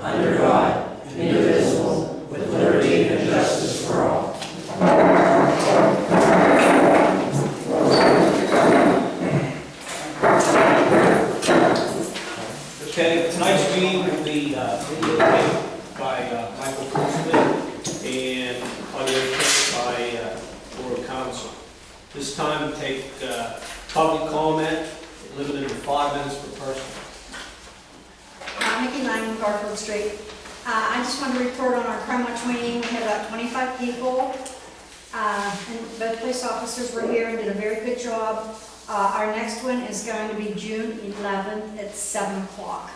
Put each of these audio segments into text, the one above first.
under God, indivisible, with liberty and justice for all. Okay, tonight's meeting will be videotaped by Michael Cruzman and audiotaped by Borough Council. This time, take public comment, limited to 5 minutes per person. Mickey Lang, Garfield Street. I just want to report on our crime watch meeting. We had about 25 people, and both police officers were here and did a very good job. Our next one is going to be June 11th at 7 o'clock.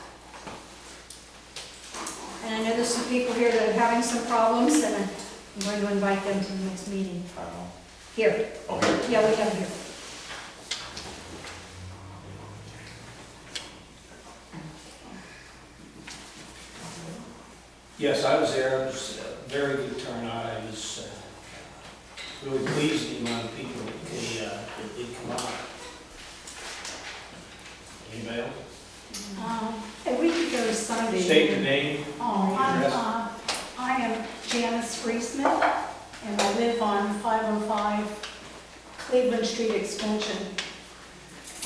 And I know there's some people here that are having some problems, and I'm going to invite them to the next meeting. Here. Okay. Yeah, we have them here. Yes, I was there. It was a very good turnout. I was really pleased with the amount of people that did come out. Anybody else? A week ago Sunday. State the name. I am Janice Friesman, and I live on 505 Cleveland Street Extension.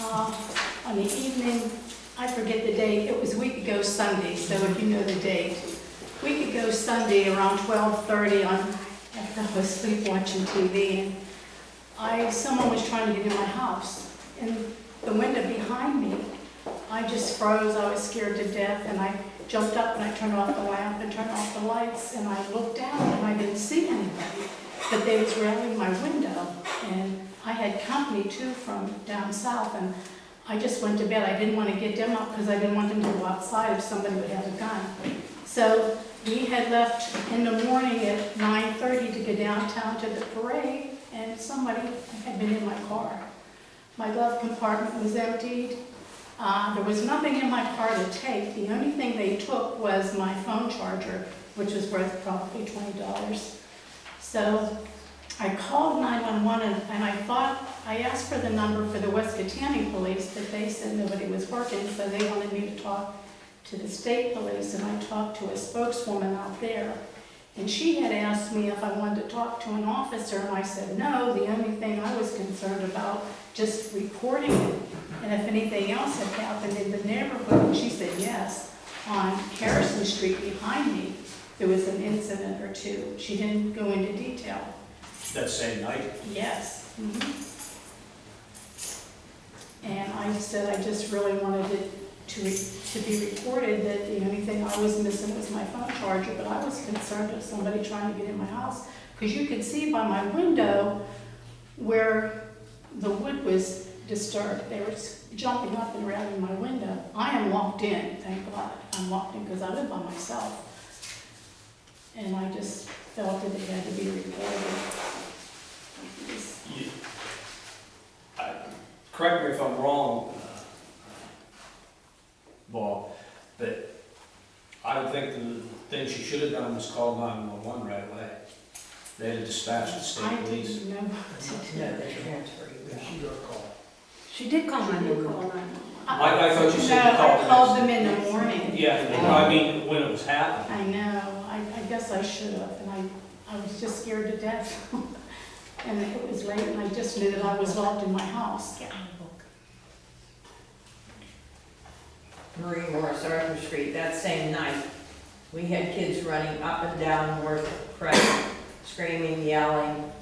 On the evening, I forget the date, it was a week ago Sunday, so if you know the date. Week ago Sunday, around 12:30, after I was asleep watching TV, and someone was trying to get in my house. And the window behind me, I just froze. I was scared to death, and I jumped up and I turned off the lamp and turned off the lights, and I looked down and I didn't see anybody, but they was railing my window, and I had company too from down south, and I just went to bed. I didn't want to get them up because I didn't want them to go outside if somebody would have a gun. So we had left in the morning at 9:30 to go downtown to the parade, and somebody had been in my car. My glove compartment was emptied. There was nothing in my car to take. The only thing they took was my phone charger, which was worth probably $20. So I called 911, and I asked for the number for the Wkcm police, but they said nobody was working, so they wanted me to talk to the state police, and I talked to a spokeswoman out there. And she had asked me if I wanted to talk to an officer, and I said no. The only thing I was concerned about, just reporting it, and if anything else had happened in the neighborhood. And she said yes. On Harrison Street behind me, there was an incident or two. She didn't go into detail. That same night? Yes. And I said I just really wanted it to be reported that the only thing I was missing was my phone charger, but I was concerned of somebody trying to get in my house, because you could see by my window where the wood was disturbed. They were jumping up and around in my window. I am locked in, thank God. I'm locked in because I live by myself. And I just felt that it had to be reported. Correct me if I'm wrong, Bob, but I would think the thing she should have done was call 911 right away. They had to dispatch the state I police. didn't know what to do. No, they transfer you. She got a call. She did call my new call. I thought you said you No, called I the called next- them in the morning. Yeah, I mean, when it was happening. I know, I guess I should have, and I was just scared to death. And it was late, and I just knew that I was locked in my house. Marie Morris, Arthur Street, that same night, we had kids running up and down North Crescent, screaming, yelling.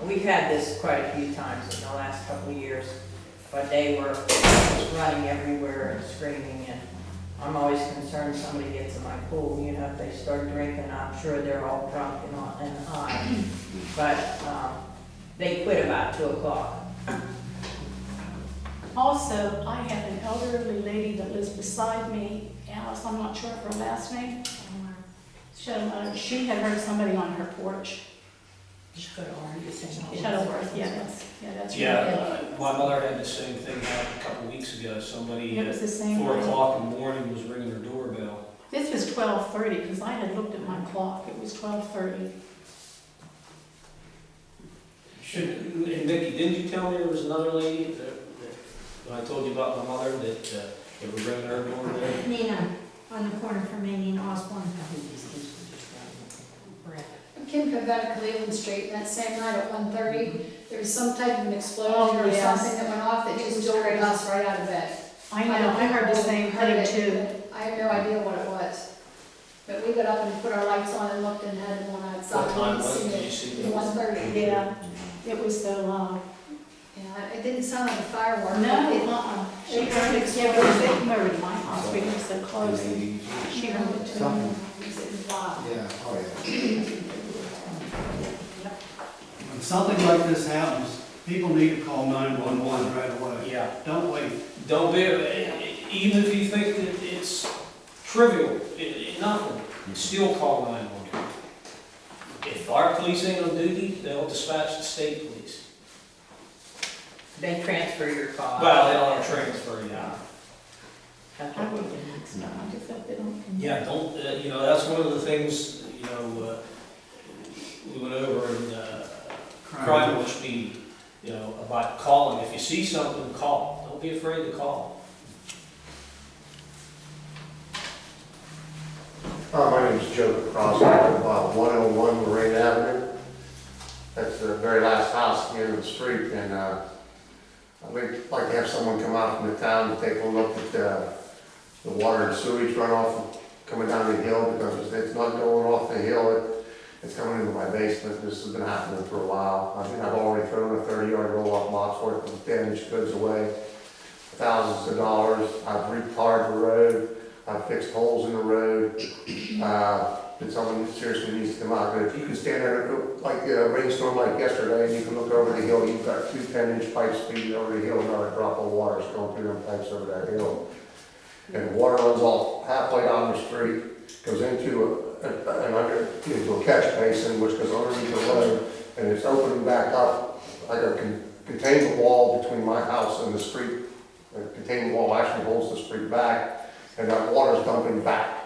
We've had this quite a few times in the last couple of years, but they were just running everywhere and screaming, and I'm always concerned somebody gets in my pool. You know, if they start drinking, I'm sure they're all drunk and high. But they quit about 2 o'clock. Also, I have an elderly lady that lives beside me, Alice, I'm not sure of her last name. She had heard somebody on her porch. Shuttleworth, yeah, that's right. Yeah, my mother had the same thing happen a couple weeks ago. Somebody It was the at same 4 way. o'clock in the morning was ringing her doorbell. This was 12:30, because I had looked at my clock, it was 12:30. And Nikki, didn't you tell me there was another lady when I told you about my mother that they were ringing her doorbell? Nina. on the corner from Maine and Osborne. Kim come down to Cleveland Street, and that same night at 1:30, there was some type of an explosion Oh, or yes. something that went off that just jolted us right out of bed. I know, I heard the same Heard thing it, too. but I have no idea what it was. But we got up and put our lights on and looked and had them on outside. What time We was it? seen Did you see It that? was 1:30. Yeah, it was so loud. Yeah, it didn't sound like a firework. No, It- she heard it, yeah, because they came over to my house, we were so close. She heard it too. Something. It was loud. Yeah, oh yeah. When something like this happens, people need to call 911 right away. Yeah. Don't wait. Don't be, even if you think that it's trivial, nothing, still call 911. If our police ain't on duty, they'll dispatch the state police. They transfer your call. Well, they'll transfer you out. That's I what we would, do. no, I just hope they don't. Yeah, don't, that's one of the things, we went over in crime watch meeting, about calling. If you see something, call. Don't be afraid to call. My name is Joe Cross, 101 Lorraine Avenue. That's the very last house at the end of the street, and I'd like to have someone come out from the town to take a look at the water and sewage runoff coming down the hill, because it's not going off the hill, it's coming into my basement. This has been happening for a while. I think I've already thrown a 30-yard roll-off box worth of damaged goods away, thousands of dollars. I've retarred the road. I've fixed holes in the road. But someone seriously needs to come out. But if you can stand there, like a rainstorm like yesterday, and you can look over the hill, you've got 2 10-inch pipes feeding over the hill, and not a drop of water is going through them pipes over that hill. And the water runs off halfway down the street, goes into into a catch basin, which goes underneath the road, and it's opening back up. Like a containment wall between my house and the street. The containment wall actually holds the street back, and that water's dumping back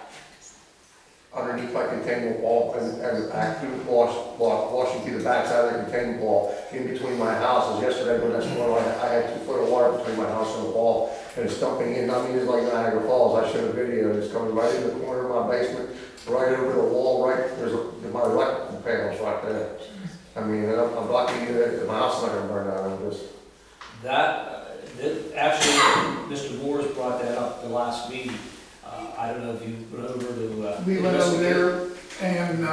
underneath my containment wall and back through washing through the backside of the containment wall in between my houses. Yesterday when that's going on, I had 2 foot of water between my house and the wall, and it's dumping in. I mean, it's like Niagara Falls. I showed a video. It's coming right in the corner of my basement, right over the wall. Right there's my electrical panels right there. I mean, I'm lucky that my house is not going to burn down. I'm just Actually, Mr. Moore's brought that up the last meeting. I don't know if you went over to. We went over there and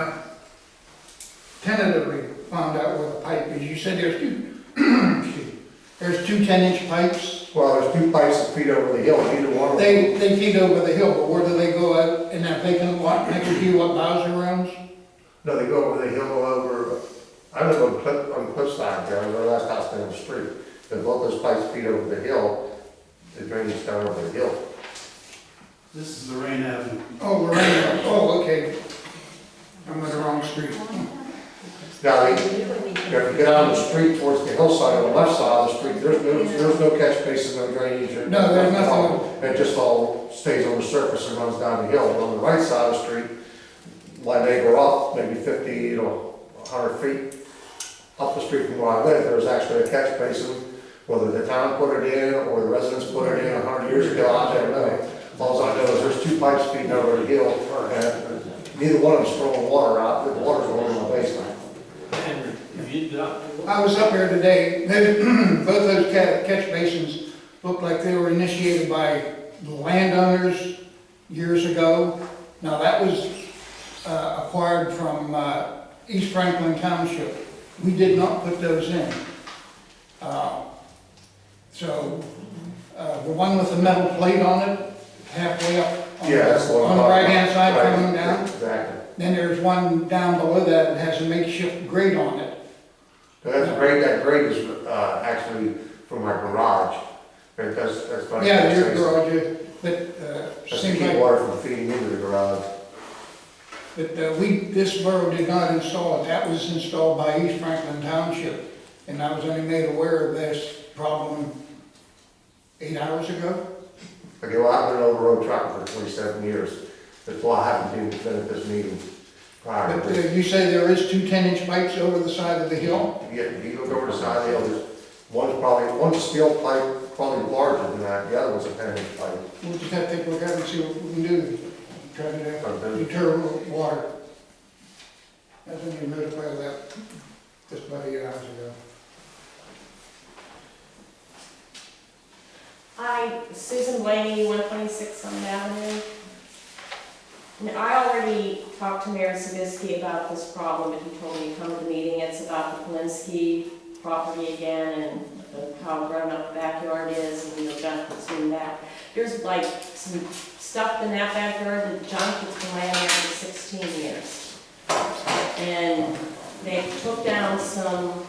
tentatively found out where the pipe is. You said there's two 10-inch pipes. well, there's 2 pipes that feed over the hill. Either one of them. They feed over the hill, but where do they go out in that vacant lot next to you, what Bowser owns? No, they go over the hill over. I live on Cliffside there, the last house down the street. But both those pipes feed over the hill. The drainage down over the hill. This is Lorraine Avenue. Oh, Lorraine, oh, okay. I'm on the wrong street. Now, if you get out on the street towards the hillside, on the left side of the street, there's no catch basin, no drainage. No, there's nothing. It just all stays on the surface and runs down the hill. But on the right side of the street, my neighbor up, maybe 50 to 100 feet up the street from where I live, there's actually a catch basin. Whether the town put it in or the residents put it in 100 years ago, I don't know. All I know is there's 2 pipes feeding over the hill, and neither one of them's throwing water out. The water's going in my basement. Henry, have you got? I was up here today. Both those catch basins looked like they were initiated by the landowners years ago. Now, that was acquired from East Franklin Township. We did not put those in. So, the one with the metal plate on it, halfway up on Yeah, that's the one. on the right-hand side Right. coming down. Exactly. Then there's one down below that that has a makeshift grate on it. That grate is actually from my garage. That's what I Yeah, was your gonna say. garage, but That's to seems keep like, water from feeding into the garage. but this borough did not install it. That was installed by East Franklin Township. And I was only made aware of this problem 8 hours ago. Okay, well, I've been an over-road trucker for 27 years. That's why I haven't been at this meeting prior But to this. you say there is 2 10-inch pipes over the side of the hill? Yeah, you look over the side of the hill, one's a steel pipe, probably larger than that, the other one's a 10-inch pipe. We'll just have to take a look at it and see what we can do. try to deter water. I think you notified that just about 8 hours ago. Hi, Susan Blaney, 126 Summit Avenue. And I already talked to Mayor Sabisky about this problem, but he told me to come to the meeting. It's about the Polinsky property again and how grown up the backyard is and the junk that's in that. There's like some stuff in that backyard, the junk that's been laying there for 16 years. And they took down some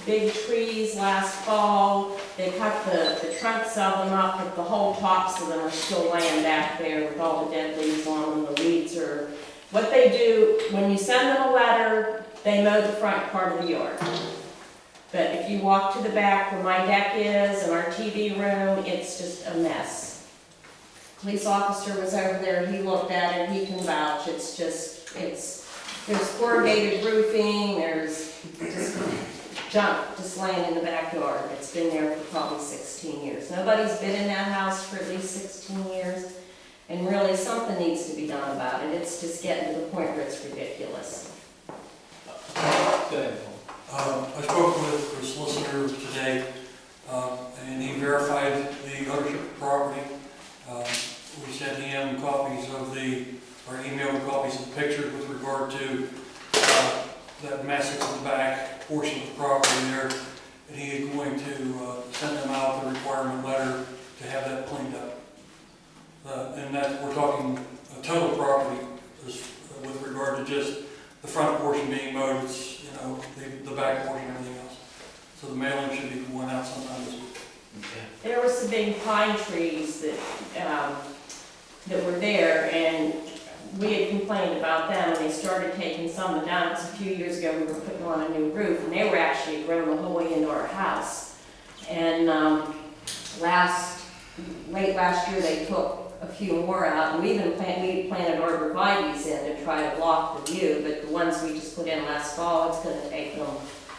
big trees last fall. They cut the trunks of them up, but the whole tops of them are still laying back there with all the dead leaves on them. The weeds are, what they do, when you send them a letter, they mow the front part of the yard. But if you walk to the back where my deck is and our TV room, it's just a mess. Police officer was over there, he looked at it, he can vouch, it's just, there's corrugated roofing, there's just junk just laying in the backyard. It's been there for probably 16 years. Nobody's been in that house for at least 16 years, and really something needs to be done about it. It's just getting to the point where it's ridiculous. Go ahead, Paul. I spoke with the solicitor today, and he verified the ownership of the property. We sent him copies of or emailed copies of the pictures with regard to that mess that's in the back portion of the property there. And he is going to send them out the requirement letter to have that cleaned up. And that we're talking a total property with regard to just the front portion being mowed. It's, the back portion and everything else. So the mailing should be going out sometime this week. Okay. There were some big pine trees that were there, and we had complained about them, and they started taking some of them down. Because a few years ago, we were putting on a new roof, and they were actually grown the whole way into our house. And late last year, they took a few more out, and we planted arborvitaes in to try to block the view, but the ones we just put in last fall, it's going to take them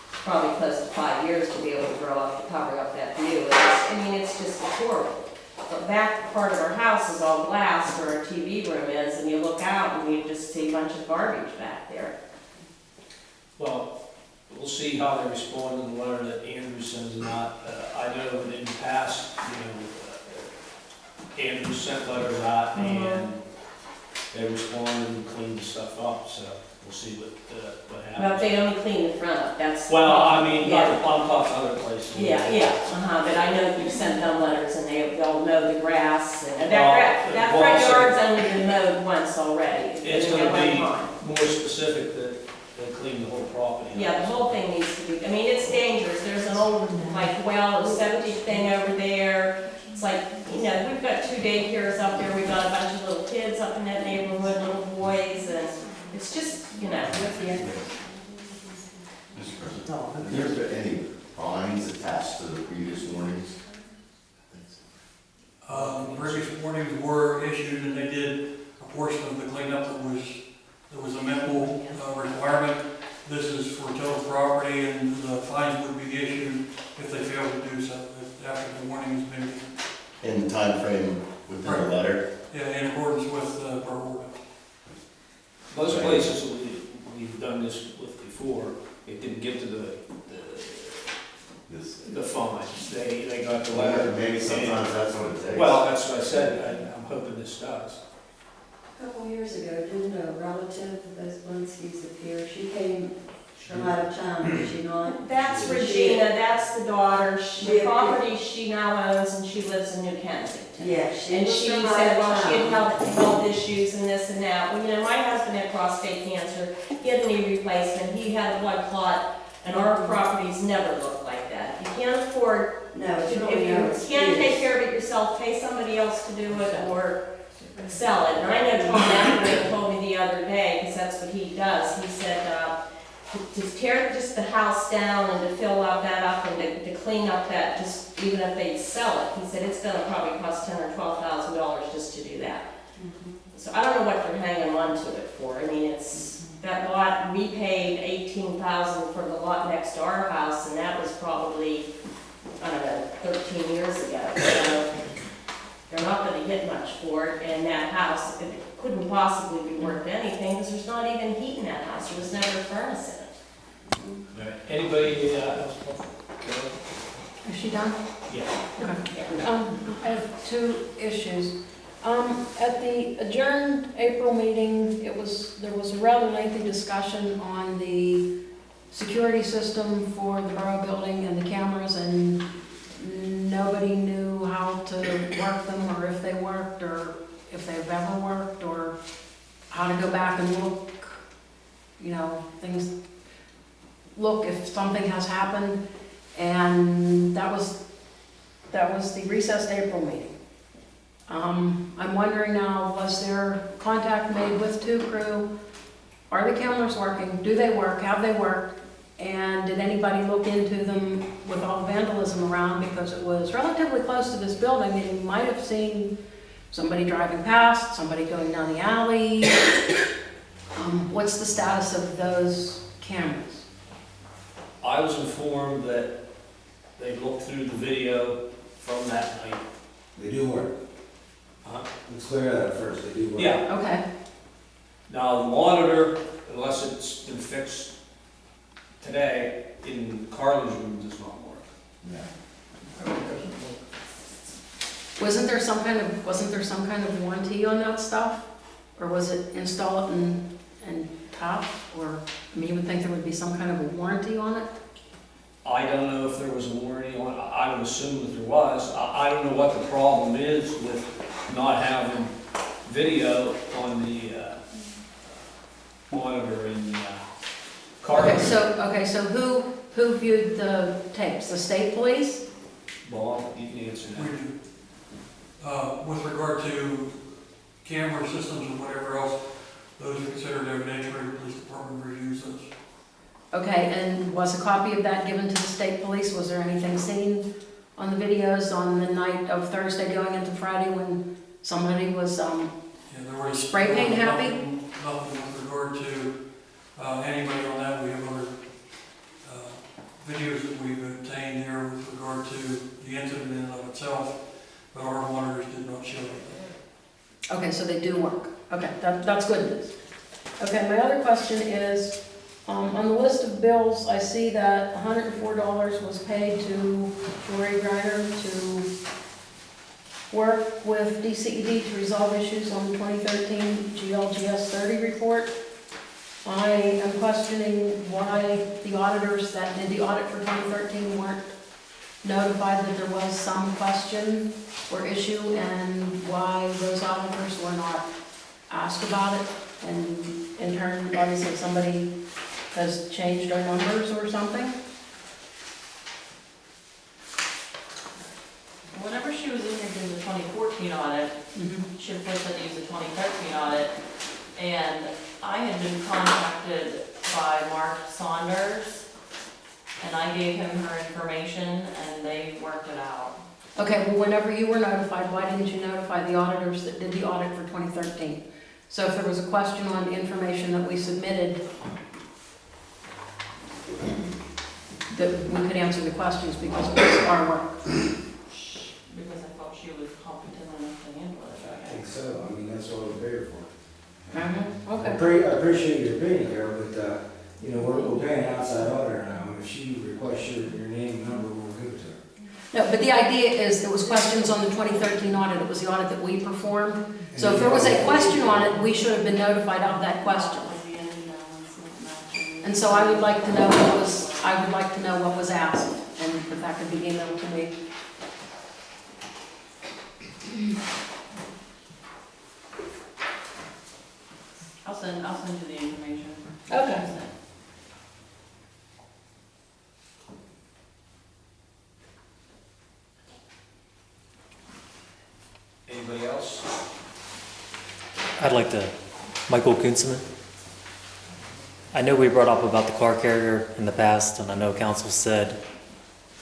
probably close to 5 years to be able to grow up to cover up that view. It's just horrible. The back part of our house is all glass where our TV room is, and you look out and you just see a bunch of garbage back there. Well, we'll see how they respond to the letter that Andrew sends them out. I know that in the past, Andrew sent letters out and they responded and cleaned the stuff up, so we'll see what Well, if happens. they only clean the front up, that's. Well, I mean, Yeah. I'm talking other places. But I know you've sent them letters and they'll mow the grass, and Well, that front well, so- yard's only been mowed once already. It's been gonna one be time. more specific that they clean the whole property. Yeah, the whole thing needs to be, it's dangerous. There's an old, well, a septic thing over there. It's like, we've got 2 daycares up there. We've got a bunch of little kids up in that neighborhood, little boys, and it's just, what's the end? Mr. President, have there been any fines attached to the previous warnings? Previous warnings were issued, and they did a portion of the cleanup that was a minimal requirement. This is for total property, and the fines would be issued if they fail to do so, after the warning has been given. In the time frame within the letter? Yeah, in accordance with our ordinance. Most places that we've done this with before, it didn't get to the fine. They got the letter. Maybe sometimes that's what it takes. Well, that's what I said. I'm hoping this does. A couple years ago, didn't a relative of those Linskys appear? She came from out of town, did she not? That's Did Regina, that's the daughter. The Yeah. property she now owns, and she lives in New Kensington. Yeah, she And was she from out said, of well, she had town. health issues and this and that. Well, my husband had prostate cancer, he had a knee replacement, he had a blood clot, and our properties never look like that. If you can't afford, No, if it's you really no can't take excuse. care of it yourself, pay somebody else to do it or sell it. And I know Tom Atwood told me the other day, because that's what he does, he said, to tear just the house down and to fill out that up and to clean up that, just even if they sell it, he said it's gonna probably cost $10,000 or $12,000 just to do that. So I don't know what they're hanging on to it for. It's, that lot, we paid $18,000 for the lot next to our house, and that was probably, 13 years ago. So they're not gonna get much for it, and that house, of couldn't possibly be worth anything, because there's not even heat in that house, there was never a furnace in it. Anybody else? Carol? Is she done? Yeah. I have two issues. At the adjourned April meeting, there was a rather lengthy discussion on the security system for the borough building and the cameras, and nobody knew how to work them, or if they worked, or if they've ever worked, or how to go back and look, look if something has happened. And that was the recessed April meeting. I'm wondering now, was there contact made with 2 Crew? Are the cameras working? Do they work? Have they worked? And did anybody look into them with all the vandalism around? Because it was relatively close to this building, and you might have seen somebody driving past, somebody going down the alley. What's the status of those cameras? I was informed that they looked through the video from that night. They do work. Let's clear that up first, they do work. Yeah. Okay. Now, the monitor, unless it's been fixed today, in Carly's room does not work. Yeah. Wasn't there some kind of warranty on that stuff? Or was it install it and tough? Or, you would think there would be some kind of a warranty on it? I don't know if there was a warranty on it. I would assume that there was. I don't know what the problem is with not having video on the monitor in the car. Okay, so who viewed the tapes? The state police? Bob, you can answer We that. do. With regard to camera systems and whatever else, those are considered evidentiary, the police department reviews those. Okay, and was a copy of that given to the state police? Was there anything seen on the videos on the night of Thursday going into Friday when somebody was, Yeah, there was spray paint happy? Nothing with regard to anybody on that. We have other videos that we've obtained here with regard to the incident in and of itself, but our monitors did not show anything. Okay, so they do work. Okay, that's good news. Okay, my other question is, on the list of bills, I see that $104 was paid to Lori Griner to work with DCED to resolve issues on the 2013 GLGS 30 report. I am questioning why the auditors that did the audit for 2013 weren't notified that there was some question or issue, and why those auditors were not asked about it. And in turn, obviously somebody has changed our numbers or something. Whenever she was in here doing the 2014 audit, she of course had to use the 2013 audit, and I had been contacted by Mark Saunders, and I gave him her information, and they worked it out. Okay, well, whenever you were notified, why didn't you notify the auditors that did the audit for 2013? So if there was a question on the information that we submitted, that we could answer the questions because it was our work. Because I thought she was competent enough to handle it. I think so, I mean, that's what we're paid for. Okay. I appreciate your opinion, Carol, but, we're paying an outside auditor now, and if she requests your name and number, we'll give it to her. No, but the idea is there was questions on the 2013 audit. It was the audit that we performed. So if there was a question on it, we should have been notified of that question. And so I would like to know what was asked, and if that could be emailed to me. I'll send you the information. Okay. Anybody else? I'd like to, Michael Wkcm. I know we brought up about the car carrier in the past, and I know council said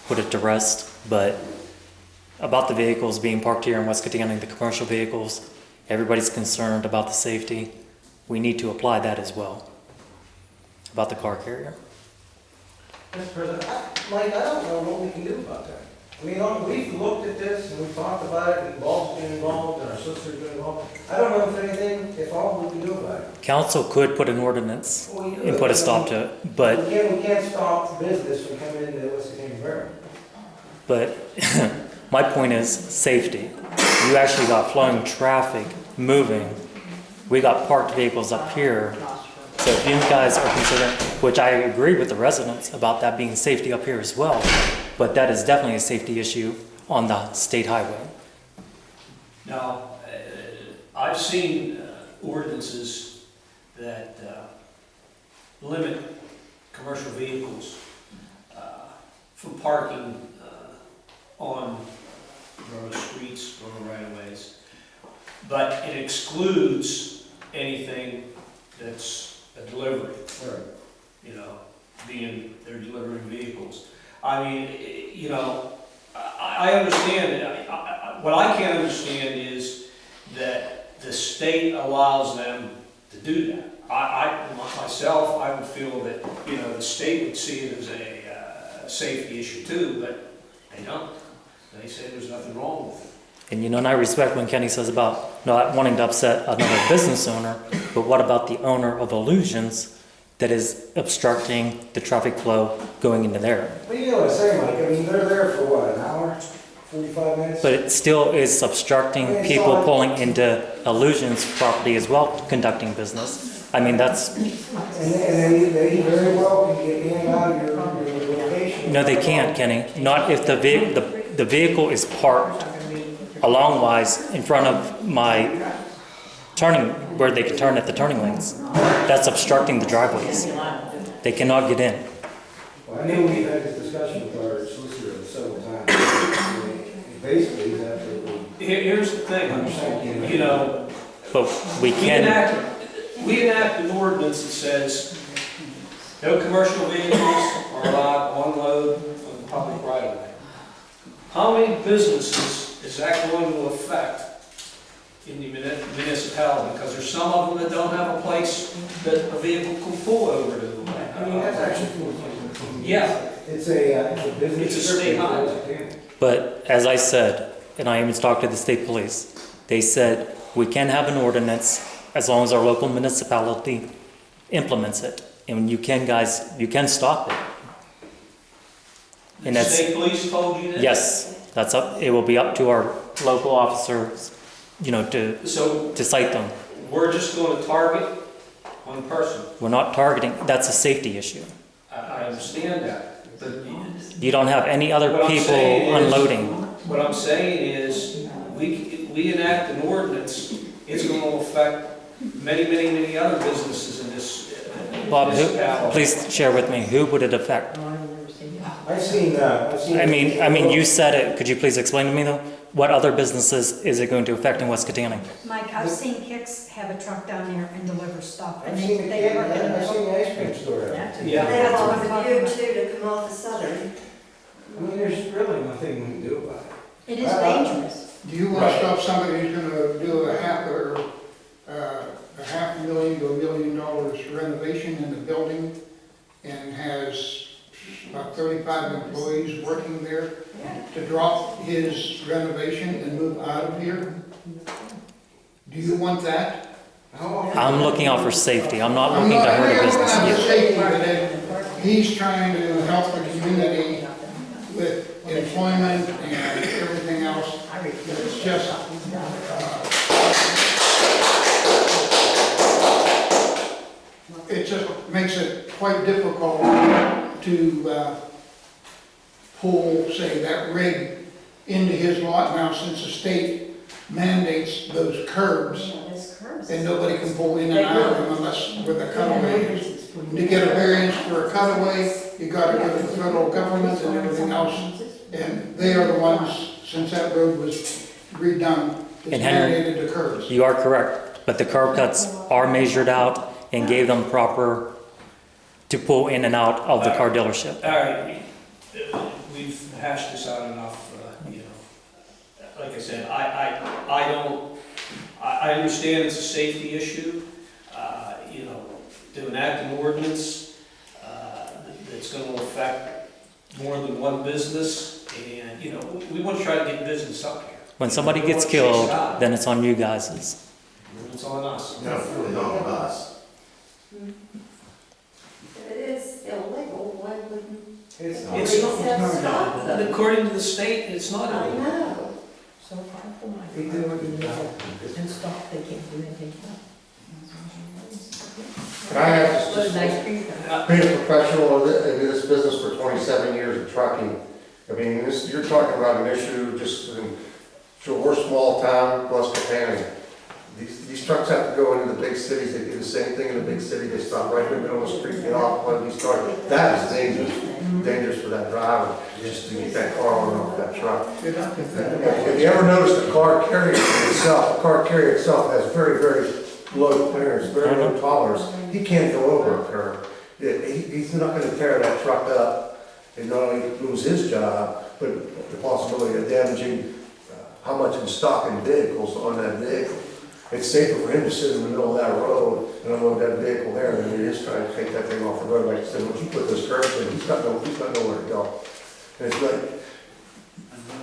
put it to rest, but about the vehicles being parked here in West County, the commercial vehicles, everybody's concerned about the safety. We need to apply that as well, about the car carrier. Mr. President, Mike, I don't know what we can do about that. I mean, we've looked at this and we've talked about it, and Bob's been involved, and our sister's been involved. I don't know if all we can do about it. Council could put an ordinance Well, you and put a stop to it, but We can't stop business from coming into Wkcm River. But my point is safety. You actually got flowing traffic moving. We got parked vehicles up here. So if you guys are considering, which I agree with the residents about that being safety up here as well, but that is definitely a safety issue on the state highway. Now, I've seen ordinances that limit commercial vehicles from parking on road streets, on right-of-ways, but it excludes anything that's a delivery, you know, being they're delivering vehicles. I mean, you know, I understand it. What I can't understand is that the state allows them to do that. Myself, I would feel that, you know, the state would see it as a safety issue too, but they don't. They say there's nothing wrong with it. And you know, and I respect when Kenny says about not wanting to upset another business owner, but what about the owner of Illusions that is obstructing the traffic flow going into there? Well, you know what I'm saying, Mike, I mean, they're there for what, an hour, 45 minutes? But it still is obstructing people pulling into Illusions property as well, conducting business. I mean, that's... And they very well can get in and out of your location. No, they can't, Kenny. Not if the vehicle is parked along-wise in front of my turning, where they can turn at the turning lanes. That's obstructing the driveways. They cannot get in. Well, I know we've had this discussion with our solicitor several times. Basically, he's absolutely... Here's the thing, you know, but we can... We enact an ordinance that says no commercial vehicles are allowed to unload on the public right of way. How many businesses is that going to affect in the municipality? Because there's some of them that don't have a place that a vehicle can pull over to. I mean, that's actually... Yeah. It's a business... It's a state highway. But as I said, and I even talked to the state police, they said we can have an ordinance as long as our local municipality implements it. And you can, guys, you can stop it. And The that's, state police told you that? yes, that's up, it will be up to our local officers, you know, to cite them. We're just going to target one person. We're not targeting, that's a safety issue. I understand that, but You don't have any other what I'm people saying is- unloading. What I'm saying is, we enact an ordinance, it's going to affect many other businesses in this Bob, municipality. please share with me, who would it affect? I've seen... I mean, you said it, could you please explain to me though? What other businesses is it going to affect in Wkcm? Mike, I've seen Hicks have a truck down there and deliver stuff. I've And seen they park in the the middle. ice cream store. Yeah. They have on the view too to come off the southern. I mean, there's really nothing we can do about it. It is dangerous. Do you want to stop somebody who's gonna do a $500,000 to $1 million renovation in the building and has about 35 employees working there to drop his renovation and move out of here? Do you want that? I'm looking out for safety, I'm not looking to hurt a business. I'm not Yeah. safety, but he's trying to help the community with employment and everything else. It's just, it just makes it quite difficult to pull, say, that rig into his lot now since the state mandates those curbs. And nobody can pull in and out of them unless with a cutaway. To get a variance for a cutaway, you gotta go to the federal government and everything else. And they are the ones, since that road was redone, it's And Henry, mandated the curbs. you are correct, but the curb cuts are measured out and gave them proper to pull in and out of the car dealership. All right, we've hashed this out enough, you know. Like I said, I understand it's a safety issue, you know, to enact an ordinance that's going to affect more than one business, and, you know, we want to try to get business up here. When somebody We don't gets wanna chase killed, it out. then it's on you guys'. It's on us. No, it's really not on us. If it is illegal, why wouldn't? It's not. It's Police have stopped them? According to the state, it's not I illegal. know. So far, for my. They do what you know. And stop, they can't do anything. Can I ask What a just, nice creek. being a professional in this business for 27 years of trucking, I mean, this, you're talking about an issue just in, so we're a small town, plus Catania. These trucks have to go into the big cities, they do the same thing in the big city, they stop right in the middle of the street, get off, let these cars. That is dangerous for that driver, just to get that car on off that truck. Have you ever noticed the car carrier itself has very, very low clearance, very low tolerance. He can't go over a curb. He's not gonna tear that truck up and not only lose his job, but the possibility of damaging how much in stock in vehicles on that vehicle. It's safer for him to sit in the middle of that road and unload that vehicle there than it is trying to take that thing off the road. Like I said, once you put those curbs in, he's got nowhere to go. And it's like,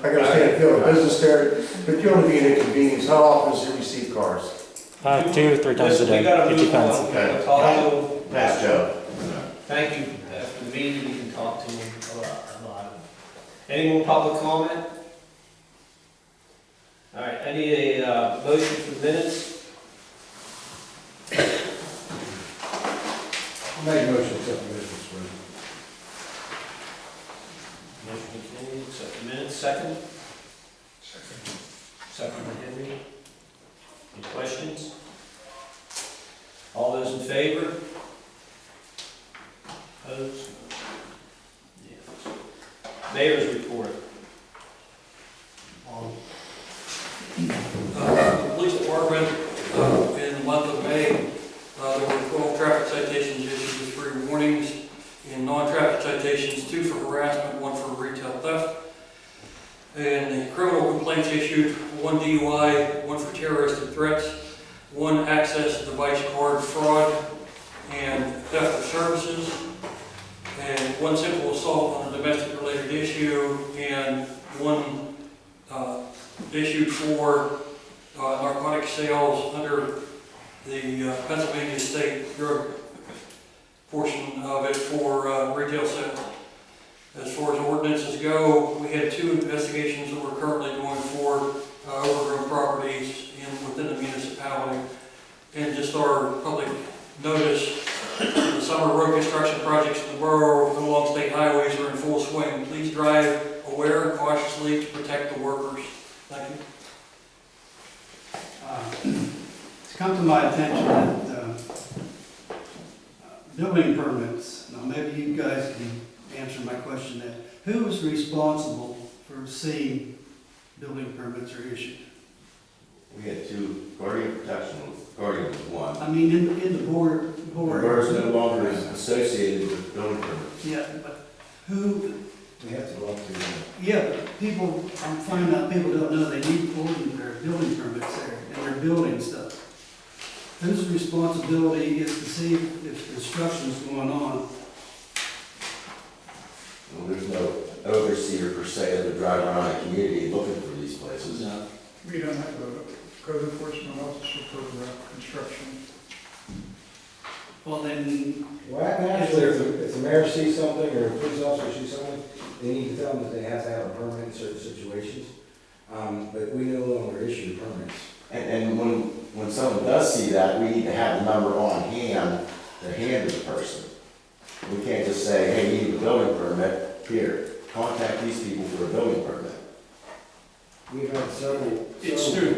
I can understand if you're in business there, but you only be an inconvenience. How often do you receive cars? 2 or 3 times a Listen, we day. gotta It move depends. on. We gotta talk to him. That's Joe. Thank you. After the meeting, we can talk to him about it. Any more public comment? All right, I need a motion for minutes. I'll make a motion to accept the minutes this week. Motion continued, accept the minutes, second? Second by Henry. Any questions? All those in favor? Opposed? Yes. Mayor's report. The police department, in the month of May, there were 12 traffic citations issued with 3 warnings. In non-traffic citations, 2 for harassment, 1 for retail theft. And the criminal complaints issued, 1 DUI, 1 for terroristic threats, 1 access device card fraud, and theft of services, and 1 simple assault on a domestic related issue, and 1 issued for narcotic sales under the Pennsylvania state drug portion of it for retail sales. As far as ordinances go, we had 2 investigations that we're currently going for overgrown properties within the municipality. And just our public notice, the summer road construction projects in the borough and along state highways are in full swing. Please drive aware and cautiously to protect the workers. Thank you. It's come to my attention that building permits, now maybe you guys can answer my question that, who is responsible for seeing building permits are issued? We had 2, Guardian Protection, Guardian was 1. I mean, in the board. We're no longer associated with building permits. Yeah, but who, We have to go up to the. yeah, but people, I'm finding out people don't know they need their building permits there, and they're building stuff. Whose responsibility is to see if construction's going on? Well, there's no overseer per se that would drive around the community looking for these places. No. We don't have a code enforcement officer for construction. Well, then, Well, actually, if the mayor sees something or a police officer sees something, they need to tell them that they have to have a permit in certain situations. But we no longer issue permits. And when someone does see that, we need to have the number on hand to hand to the person. We can't just say, hey, you need a building permit, here, contact these people for a building permit. We've had several. It's through,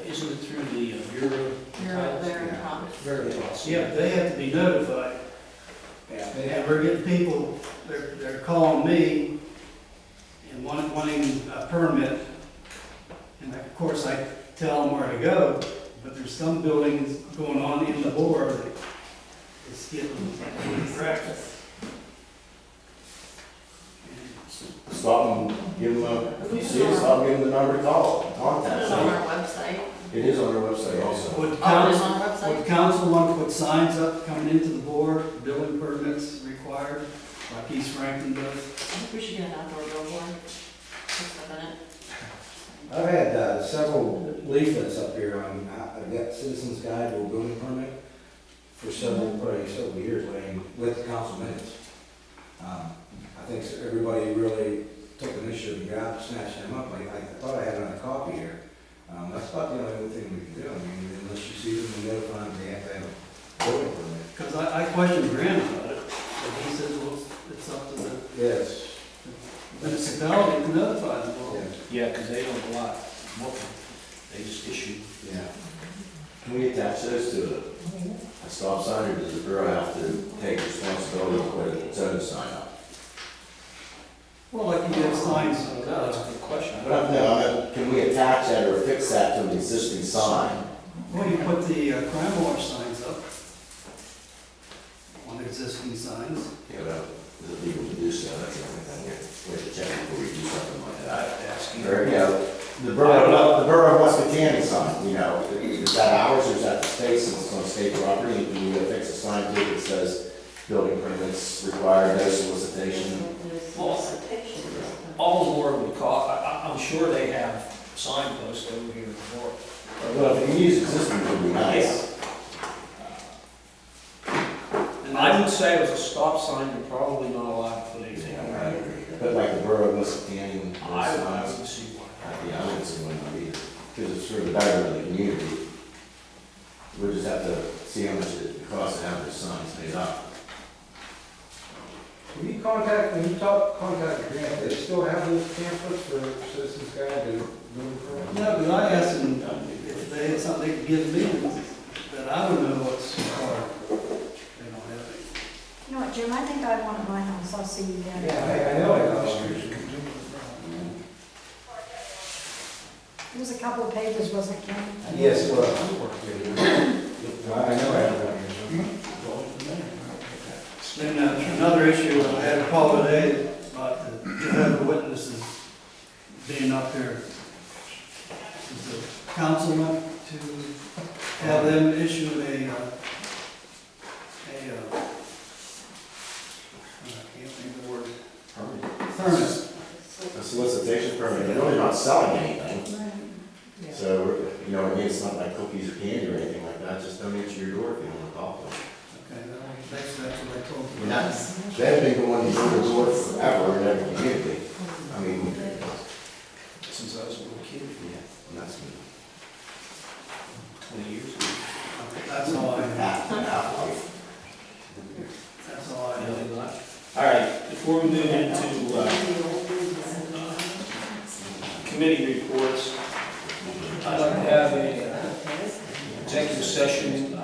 isn't it through the Bureau? Very close. yeah, they have to be notified. Yeah. And we're getting people, they're calling me and wanting a permit. And of course, I tell them where to go, but there's some buildings going on in the board that it's getting wrecked. Stop them, give them if you see it, stop, give them the number to call, contact It's on them. our website. It is on our website also. Would Oh, it is council, on the website? would council want to put signs up coming into the board, building permits required, like East Franklin does? I think we should get an outdoor billboard. Just a minute. I've had several leaflets up here on, I've got Citizens Guide to a Building Permit for probably several years, with the council minutes. I think everybody really took an initiative and grabbed, snatched them up. I thought I had another copy here. That's about the only thing we can do. I mean, unless you see them and notify them they have to have a building permit. Because I questioned Grant about it, and he says, well, it's up to the Yes. municipality to notify them. Well, Yeah, because they don't go out looking, they just issue. Yeah. Can we attach those to a stop sign, or does the borough have to take responsibility to put its own sign up? Well, like you have signs, That's a good question. But no, can we attach that or affix that to an existing sign? well, you put the crime wash signs up on existing signs. Yeah, well, is it legal to do so? That's the only thing we have to check before we do something like that. There you go. The borough of West Wkcm sign, you know, is that ours or is that the state, since it's on state property? And can we affix a sign to it that says building permits required, no solicitation? All the more would cost, I'm sure they have signposts over here before. Well, if you use existing, it would be nice. And I would say as a stop sign, you're probably not allowed to put anything on it. But like the borough of West Wkcm, those I signs, would see why. yeah, I wouldn't see one either, because it's for the betterment of the community. We'll just have to see how much it costs to have the signs made up. When you contact Grant, they still have those pamphlets for Citizens Guide to Building Permit? no, but I asked them if they had something they could give me that I would know what's required. They don't have any. You know what, Jim, I think I have one at my house, I'll see you then. Yeah, I know I know. It was a couple of pages, wasn't it, Ken? Yes, well, I know I have one here. Then another issue, I had a call today about the Jehovah's Witnesses being up here. Is the councilman to have them issue I can't think of the word. Permit. A solicitation permit, they're really not selling anything. So, you know, I mean, it's not like cookies or candy or anything like that, just don't answer your door if you don't want to talk to them. Okay, that's what I told I them. mean, they've been going door to door forever in every community. I mean, Since I was a little kid, yeah, that's 20 years ago. That's all I have. half-life. That's all I have. All right, before we move into committee reports, I'd like to have a executive session